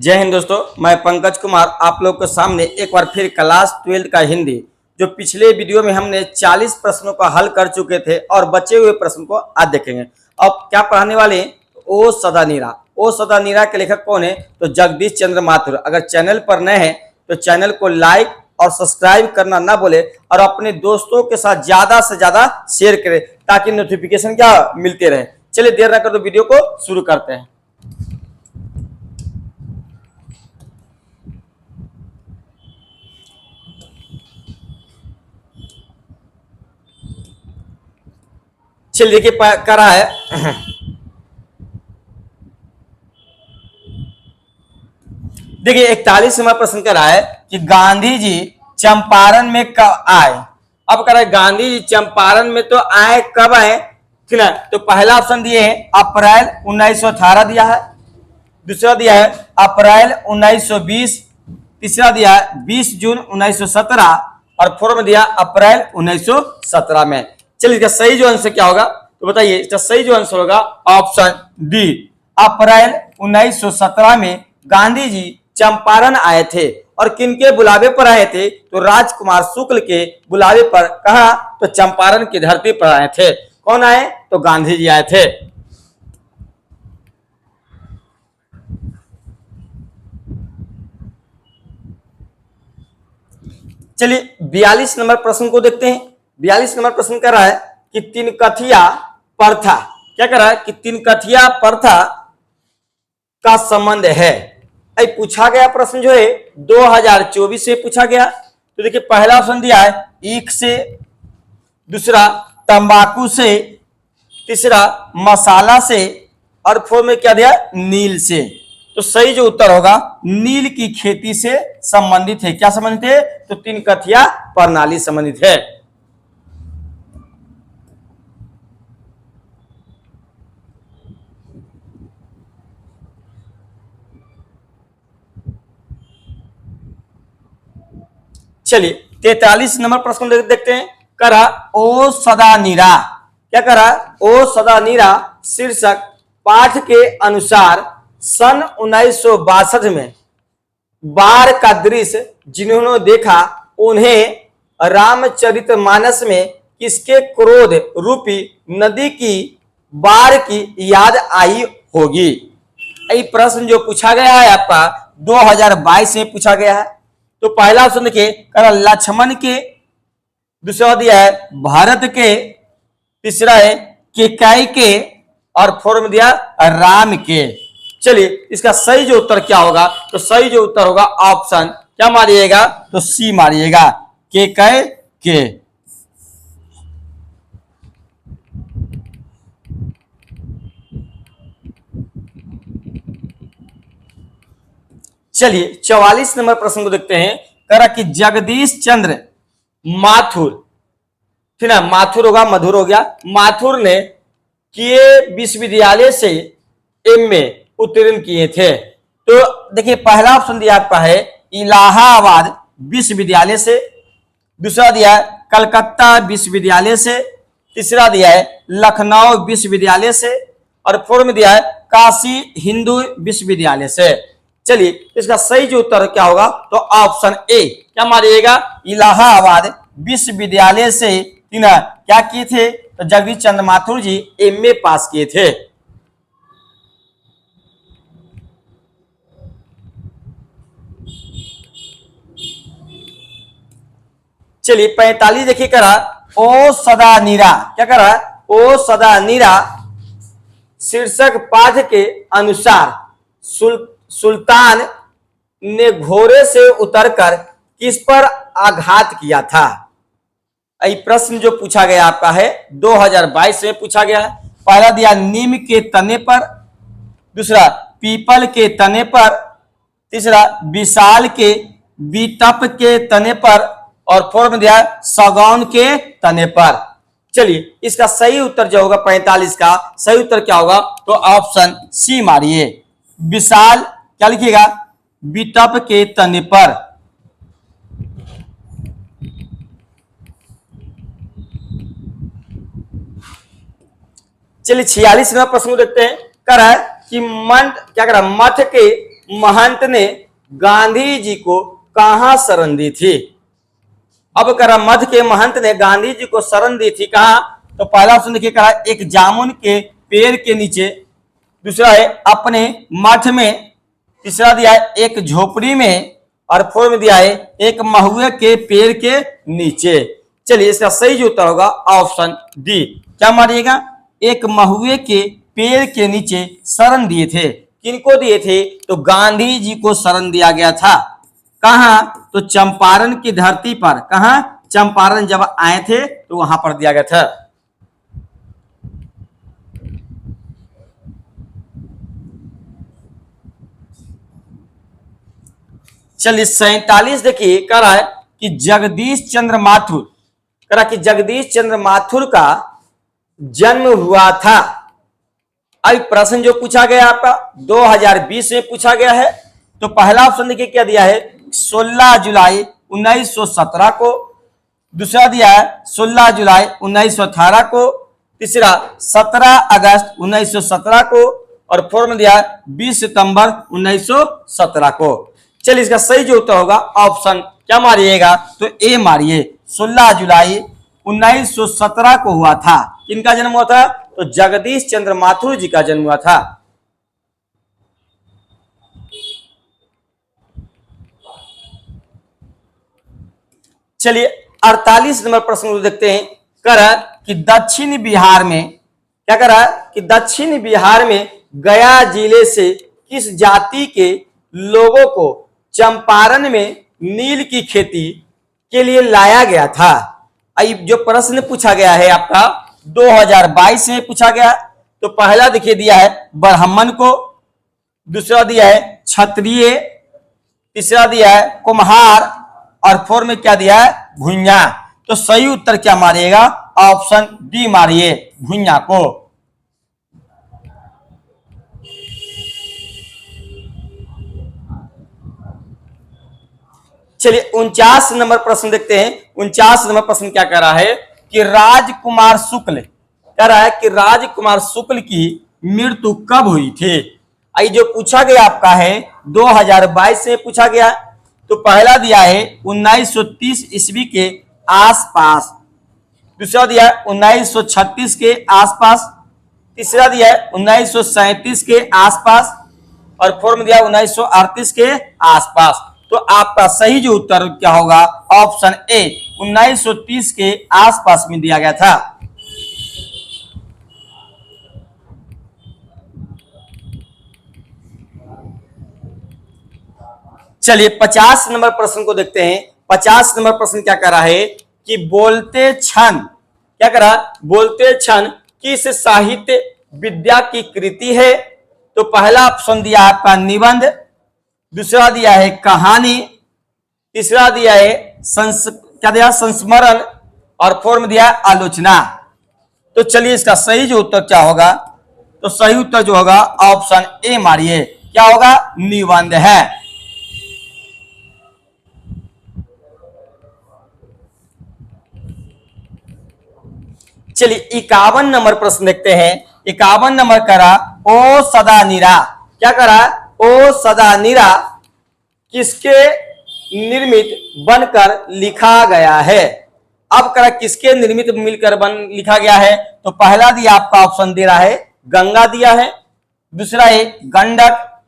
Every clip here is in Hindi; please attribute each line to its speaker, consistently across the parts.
Speaker 1: जय हिंद दोस्तों, मैं पंकज कुमार आप लोग के सामने एक बार फिर क्लास 12 का हिंदी जो पिछले वीडियो में हमने 40 प्रश्नों का हल कर चुके थे और बचे हुए प्रश्न को आज देखेंगे। अब क्या पढ़ाने वाले हैं? ओ सदा नीरा। ओ सदा नीरा के लेखक कौन है? तो जगदीश चंद्र माथुर। अगर चैनल पर नए हैं तो चैनल को लाइक और सब्सक्राइब करना ना भूले और अपने दोस्तों के साथ ज्यादा से ज्यादा शेयर करें ताकि नोटिफिकेशन क्या मिलते रहे। चलिए देर न कर तो वीडियो को शुरू करते हैं। चलिए देखिए करा है। देखिए 41वां प्रश्न करा है कि गांधी जी चंपारण में कब आए। अब करा है गांधी जी चंपारण में तो आए, कब आए? ठीक है, तो पहला ऑप्शन दिए है अप्रैल 1918 दिया है, दूसरा दिया है अप्रैल 1920, तीसरा दिया है 20 जून 1917 और फोर्थ में दिया अप्रैल 1917 में। चलिए इसका सही जो आंसर क्या होगा तो बताइए। इसका सही जो आंसर होगा ऑप्शन डी, अप्रैल 1917 में गांधी जी चंपारण आए थे। और किनके बुलावे पर आए थे? तो राजकुमार शुक्ल के बुलावे पर। कहा? तो चंपारण की धरती पर आए थे। कौन आए? तो गांधी जी आए थे। चलिए 42 नंबर प्रश्न को देखते हैं। 42 नंबर प्रश्न कर रहा है कि तिनकथिया प्रथा, क्या कर रहा है कि तिनकथिया प्रथा का संबंध है। पूछा गया प्रश्न जो है 2024 से पूछा गया। तो देखिए पहला ऑप्शन दिया है ईख से, दूसरा तंबाकू से, तीसरा मसाला से और फोर्थ में क्या दिया? नील से। तो सही जो उत्तर होगा नील की खेती से संबंधित है। क्या संबंधित है? तो तिनकथिया प्रणाली संबंधित है। चलिए 43 नंबर प्रश्न देखते हैं। करा ओ सदा नीरा, क्या करा? ओ सदा नीरा शीर्षक पाठ के अनुसार सन 1962 में बाढ़ का दृश्य जिन्होंने देखा उन्हें रामचरितमानस में किसके क्रोध रूपी नदी की बाढ़ की याद आई होगी। ये प्रश्न जो पूछा गया है आपका 2022 में पूछा गया है। तो पहला ऑप्शन देखिए लक्ष्मण के, दूसरा दिया है भारत के, तीसरा है केकई के और फोर्थ में दिया राम के। चलिए इसका सही जो उत्तर क्या होगा तो सही जो उत्तर होगा ऑप्शन क्या मारिएगा? तो सी मारिएगा, केकई के। चलिए 44 नंबर प्रश्न को देखते हैं। करा कि जगदीश चंद्र माथुर, ठीक है, माथुर होगा मधुर हो गया, माथुर ने किए विश्वविद्यालय से एमए उत्तीर्ण किए थे। तो देखिए पहला ऑप्शन दिया आपका है इलाहाबाद विश्वविद्यालय से, दूसरा दिया है कलकत्ता विश्वविद्यालय से, तीसरा दिया है लखनऊ विश्वविद्यालय से और फोर्थ में दिया है काशी हिंदू विश्वविद्यालय से। चलिए इसका सही जो उत्तर क्या होगा तो ऑप्शन ए, क्या मारिएगा? इलाहाबाद विश्वविद्यालय से तीनों क्या किए थे? तो जगदीश चंद्र माथुर जी एमए पास किए थे। चलिए 45 देखिए करा ओ सदा नीरा, क्या करा? ओ सदा नीरा शीर्षक पाठ के अनुसार सुल्तान ने घोड़े से उतरकर किस पर आघात किया था। ये प्रश्न जो पूछा गया आपका है 2022 में पूछा गया है। पहला दिया नीम के तने पर, दूसरा पीपल के तने पर, तीसरा विशाल के बीटप के तने पर और फोर्थ में दिया सागौन के तने पर। चलिए इसका सही उत्तर जो होगा 45 का सही उत्तर क्या होगा तो ऑप्शन सी मारिए, विशाल, क्या लिखिएगा? बीटप के तने पर। चलिए 46वां प्रश्न देखते हैं। कर है कि मंड क्या कर मठ के महंत ने गांधी जी को कहां शरण दी थी? अब करा मध्य के महंत ने गांधी जी को शरण दी थी कहां? तो पहला ऑप्शन देखिए करा एक जामुन के पेड़ के नीचे, दूसरा है अपने मठ में, तीसरा दिया है एक झोपड़ी में, और फोर्थ में दिया है एक महुए के पेड़ के नीचे। चलिए इसका सही जो उत्तर होगा ऑप्शन डी। क्या मानिएगा? एक महुए के पेड़ के नीचे शरण दिए थे। किनको दिए थे? तो गांधी जी को शरण दिया गया था। कहां? तो चंपारण की धरती पर। कहां? चंपारण जब आए थे तो वहां पर दिया गया था। चलिए 47 देखिए कह रहा है कि जगदीश चंद्र माथुर, कह रहा कि जगदीश चंद्र माथुर का जन्म हुआ था। अब प्रश्न जो पूछा गया आपका 2020 में पूछा गया है। तो पहला ऑप्शन देखिए क्या दिया है 16 जुलाई 1917 को, दूसरा दिया है 16 जुलाई 1918 को, तीसरा 17 अगस्त 1917 को, और फोर्थ में दिया है 20 सितंबर 1917 को। चलिए इसका सही जो उत्तर होगा ऑप्शन क्या मारिएगा? तो ए मारिए, 16 जुलाई 1917 को हुआ था। किनका जन्म हुआ था? तो जगदीश चंद्र माथुर जी का जन्म हुआ था। चलिए 48 नंबर प्रश्न को देखते हैं। कह रहा कि दक्षिण बिहार में, क्या कह रहा है कि दक्षिण बिहार में गया जिले से किस जाति के लोगों को चंपारण में नील की खेती के लिए लाया गया था? जो प्रश्न पूछा गया है आपका 2022 में पूछा गया। तो पहला देखिए दिया है ब्राह्मण को, दूसरा दिया है क्षत्रिय, तीसरा दिया है कुम्हार, और फोर में क्या दिया है भुइयां। तो सही उत्तर क्या मारिएगा? ऑप्शन डी मारिए, भुइयां को। चलिए 49 नंबर प्रश्न देखते हैं। 49 नंबर प्रश्न क्या कह रहा है कि राजकुमार शुक्ल, कह रहा है कि राजकुमार शुक्ल की मृत्यु कब हुई थी? आई जो पूछा गया आपका है 2022 में पूछा गया। तो पहला दिया है 1930 ईस्वी के आसपास, दूसरा दिया है 1936 के आसपास, तीसरा दिया है 1937 के आसपास, और फोर्थ में दिया 1938 के आसपास। तो आपका सही जो उत्तर क्या होगा? ऑप्शन ए 1930 के आसपास में दिया गया था। चलिए 50 नंबर प्रश्न को देखते हैं। 50 नंबर प्रश्न क्या कर रहा है कि बोलते क्षण, क्या कर रहा है? बोलते क्षण किस साहित्य विद्या की कृति है? तो पहला ऑप्शन दिया आपका निबंध, दूसरा दिया है कहानी, तीसरा दिया है क्या दिया संस्मरण, और फोर्थ में दिया आलोचना। तो चलिए इसका सही जो उत्तर क्या होगा? तो सही उत्तर जो होगा ऑप्शन ए मारिए, क्या होगा? निबंध है। चलिए 51 नंबर प्रश्न देखते हैं। 51 नंबर करा ओ सदा निरा, क्या करा? ओ सदा निरा किसके निर्मित बनकर लिखा गया है? अब करा किसके निर्मित मिलकर बन लिखा गया है? तो पहला दिया आपका ऑप्शन दे रहा है गंगा दिया है, दूसरा है गंडक,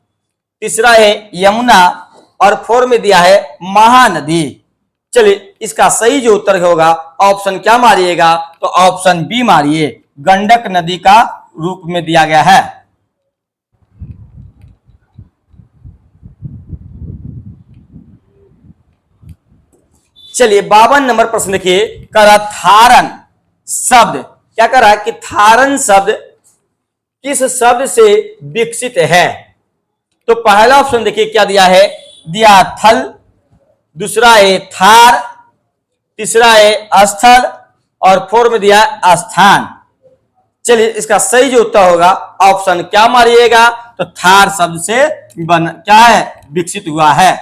Speaker 1: तीसरा है यमुना, और फोर्थ में दिया है महानदी। चलिए इसका सही जो उत्तर होगा ऑप्शन क्या मारिएगा? तो ऑप्शन बी मारिए, गंडक नदी का रूप में दिया गया है। चलिए 52 नंबर प्रश्न देखिए। करा थारन शब्द, क्या कर रहा है कि थारन शब्द किस शब्द से विकसित है? तो पहला ऑप्शन देखिए क्या दिया है, दिया थल, दूसरा है थार, तीसरा है स्थल, और फोर्थ में दिया है स्थान। चलिए इसका सही जो उत्तर होगा ऑप्शन क्या मारिएगा? तो थार शब्द से बन क्या है विकसित हुआ है।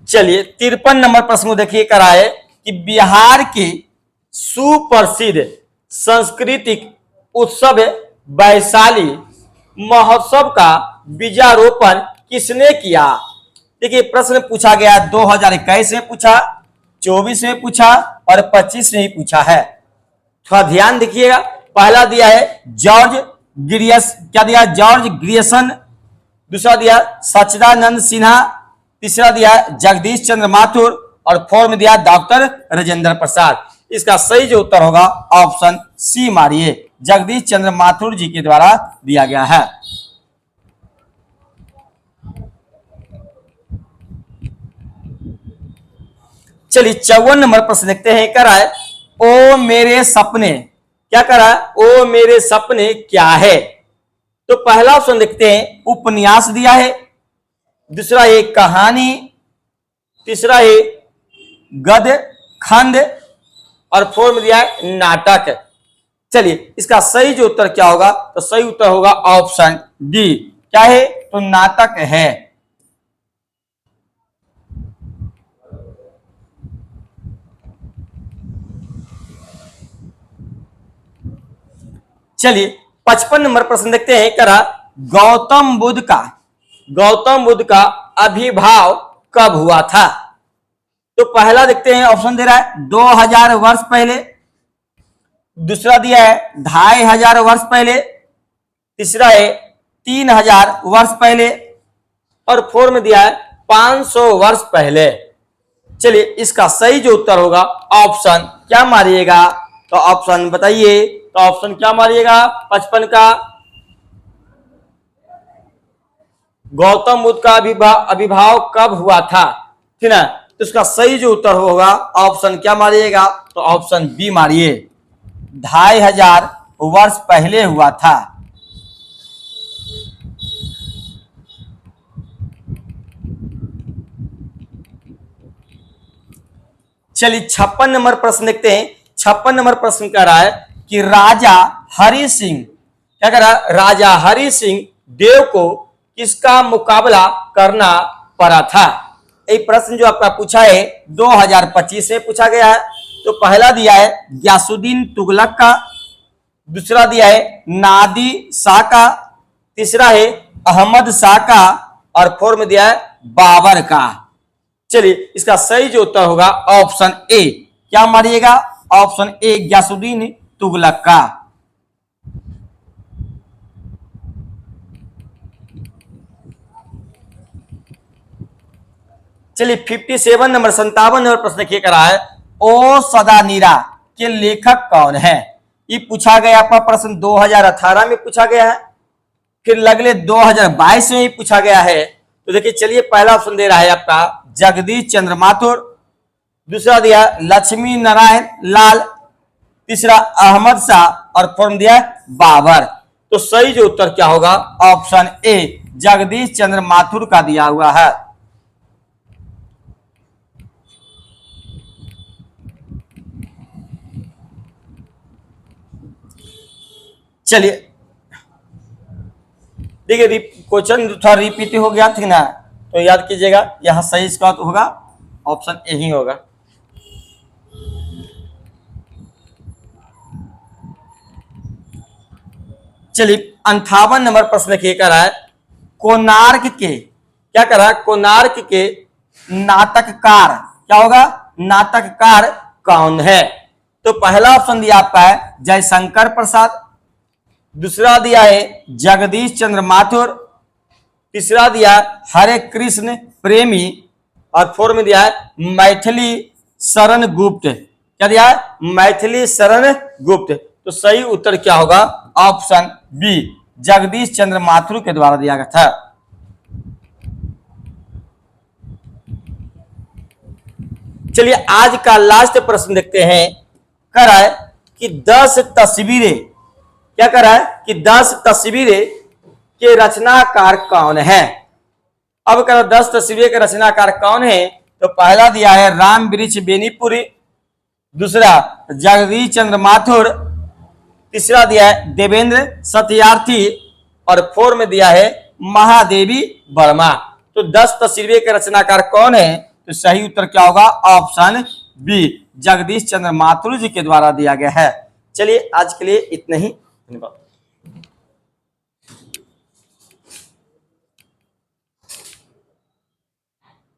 Speaker 1: चलिए 53 नंबर प्रश्न को देखिए कराए कि बिहार के सुप्रसिद्ध सांस्कृतिक उत्सव वैशाली महोत्सव का बीजारोपण किसने किया? देखिए प्रश्न पूछा गया 2021 में पूछा, 24 में पूछा और 25 में ही पूछा है। थोड़ा ध्यान देखिएगा। पहला दिया है जॉर्ज ग्रियस, क्या दिया? जॉर्ज ग्रियसन। दूसरा दिया सच्चिदानंद सिन्हा। तीसरा दिया जगदीश चंद्र माथुर और फोर्थ में दिया डॉक्टर राजेंद्र प्रसाद। इसका सही जो उत्तर होगा ऑप्शन सी मारिए, जगदीश चंद्र माथुर जी के द्वारा दिया गया है। चलिए 54 नंबर प्रश्न देखते हैं। कह रहा है ओ मेरे सपने, क्या कह रहा है? ओ मेरे सपने क्या है? तो पहला ऑप्शन देखते हैं, उपन्यास दिया है। दूसरा है कहानी। तीसरा है गद्य खंड और फोर्थ में दिया है नाटक। चलिए इसका सही जो उत्तर क्या होगा? तो सही उत्तर होगा ऑप्शन डी। क्या है? तो नाटक है। चलिए 55 नंबर प्रश्न देखते हैं। करा गौतम बुद्ध का आविर्भाव कब हुआ था? तो पहला देखते हैं, ऑप्शन दे रहा है 2000 वर्ष पहले। दूसरा दिया है 2500 वर्ष पहले। तीसरा है 3000 वर्ष पहले और फोर्थ में दिया है 500 वर्ष पहले। चलिए इसका सही जो उत्तर होगा ऑप्शन क्या मारिएगा? तो ऑप्शन बताइए। तो ऑप्शन क्या मारिएगा 55 का? गौतम बुद्ध का आविर्भाव कब हुआ था, ठीक ना? तो इसका सही जो उत्तर होगा ऑप्शन क्या मारिएगा? तो ऑप्शन बी मारिए, 2500 वर्ष पहले हुआ था। चलिए 56 नंबर प्रश्न देखते हैं। 56 नंबर प्रश्न कह रहा है कि राजा हरि सिंह, क्या कह रहा है? राजा हरि सिंह देव को किसका मुकाबला करना पड़ा था? एक प्रश्न जो आपका पूछा है 2025 में पूछा गया है। तो पहला दिया है गयासुद्दीन तुगलक का। दूसरा दिया है नादी शाह का। तीसरा है अहमद शाह का और फोर्थ में दिया है बाबर का। चलिए इसका सही जो उत्तर होगा ऑप्शन ए, क्या मारिएगा? ऑप्शन ए गयासुद्दीन तुगलक का। चलिए 57 नंबर 57 नंबर प्रश्न क्या करा है, ओ सदा नीरा के लेखक कौन है? ये पूछा गया आपका प्रश्न 2018 में पूछा गया है, फिर लगले 2022 में ही पूछा गया है। तो देखिए चलिए पहला ऑप्शन दे रहा है आपका जगदीश चंद्र माथुर। दूसरा दिया लक्ष्मी नारायण लाल। तीसरा अहमद शाह और फोर्थ दिया बाबर। तो सही जो उत्तर क्या होगा? ऑप्शन ए जगदीश चंद्र माथुर का दिया हुआ है। चलिए देखिए क्वेश्चन थोड़ा रिपीट हो गया ठीक ना, तो याद कीजिएगा यहां सही इसका तो होगा ऑप्शन ए ही होगा। चलिए 58 नंबर प्रश्न क्या कर रहा है, कोणार्क के, क्या कर रहा है? कोणार्क के नाटककार, क्या होगा? नाटककार कौन है? तो पहला ऑप्शन दिया आपका है जयशंकर प्रसाद। दूसरा दिया है जगदीश चंद्र माथुर। तीसरा दिया हरे कृष्ण प्रेमी और फोर्थ में दिया है मैथिली शरण गुप्त। क्या दिया है? मैथिली शरण गुप्त। तो सही उत्तर क्या होगा? ऑप्शन बी जगदीश चंद्र माथुर के द्वारा दिया गया था। चलिए आज का लास्ट प्रश्न देखते हैं। कह रहा है कि 10 तस्वीरें, क्या कर रहा है कि 10 तस्वीरें के रचनाकार कौन है? अब करो 10 तस्वीरें के रचनाकार कौन है? तो पहला दिया है राम वृक्ष बेनीपुरी। दूसरा जगदीश चंद्र माथुर। तीसरा दिया है देवेंद्र सत्यार्थी और फोर्थ में दिया है महादेवी वर्मा। तो 10 तस्वीरें के रचनाकार कौन है? तो सही उत्तर क्या होगा? ऑप्शन बी जगदीश चंद्र माथुर जी के द्वारा दिया गया है। चलिए आज के लिए इतना ही, धन्यवाद।